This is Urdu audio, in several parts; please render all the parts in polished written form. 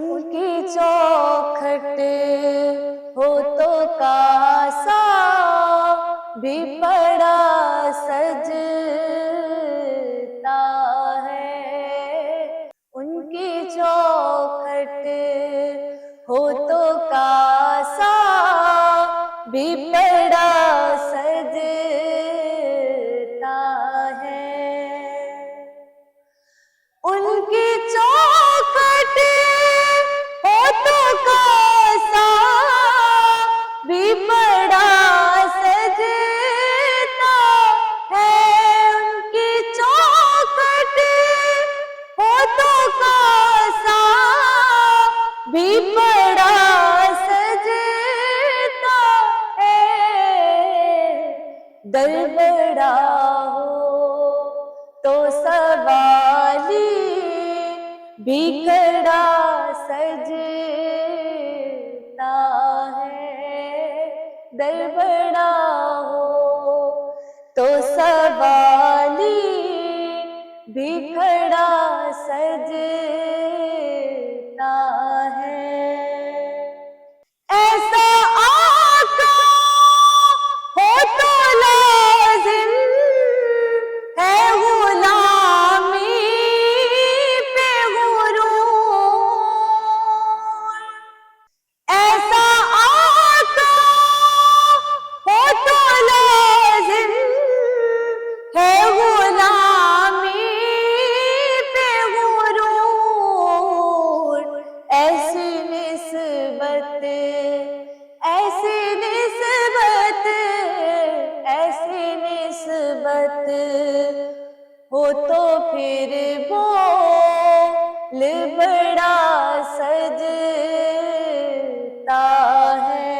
ان کی چوکھٹ ہو تو کاسا بھی پڑا سجتا ہے، ان کی چوکھٹ ہو تو کاسا بھی پڑا سجتا ہے، ان کی چوکھٹ ہو تو کاسا بھی بڑا سجتا ہے، ان کی چوکھٹ ہو تو کاسا بھی بڑا سجتا ہے، در بڑا ہو تو سوالی بھی کھڑا سجتا ہے، در بڑا ہو تو سوالی بھی کھڑا سجتا ہے، ایسا آقا ہو تو لازم ہے غلامی پہ غرور، ایسا آقا ہو تو لازم ہے غلامی پہ غرور، ایسی نسبت ایسی نسبت ایسی نسبت ہو تو پھر بول بڑا سجتا ہے،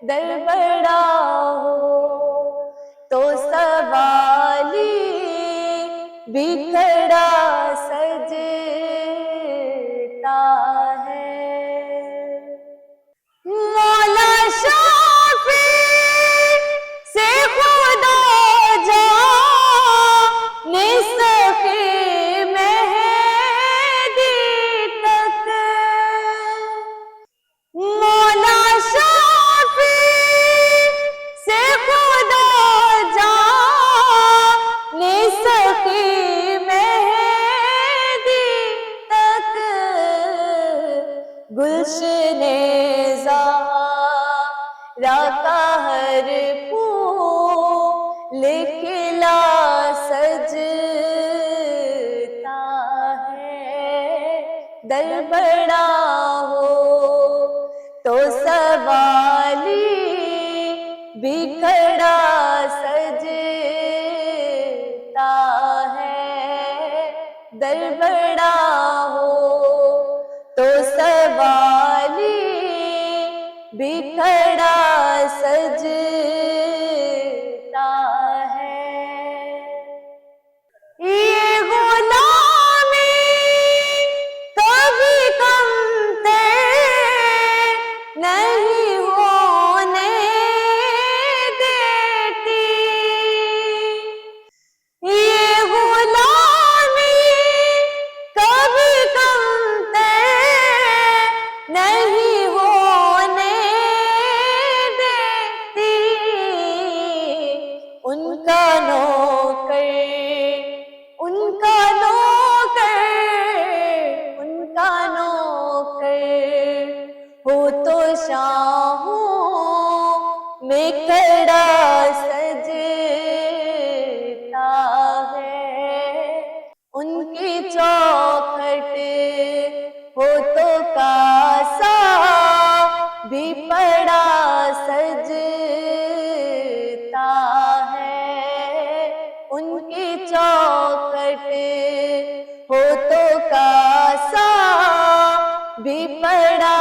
در بڑا ہو تو سوالی بھی کھڑا سجتا ہے، مولا شافی سے خدا جانے سخی مہدی تک، مولا شافی سے خدا جانے سخی مہدی تک، گلشن زہرا کا ہر پھول کھلا سجتا ہے، در بڑا ہو تو سوالی بھی کھڑا سجتا ہے، در بڑا ہو تو سوالی بھی کھڑا سجتا ہے، یہ غلامی کبھی کم نہیں ہونے دیتی، یہ غلامی کبھی کم نہیں ہونے دیتی، ان کا نوکر ان کا نوکر ان کا نوکر ہو تو شاہوں میں کھڑا سجتا ہے، ان کی چوکھٹ ہو تو کاسا بھی پڑا سجتا ہے، ان کی چوکھٹ ہو تو کاسا بھی پڑا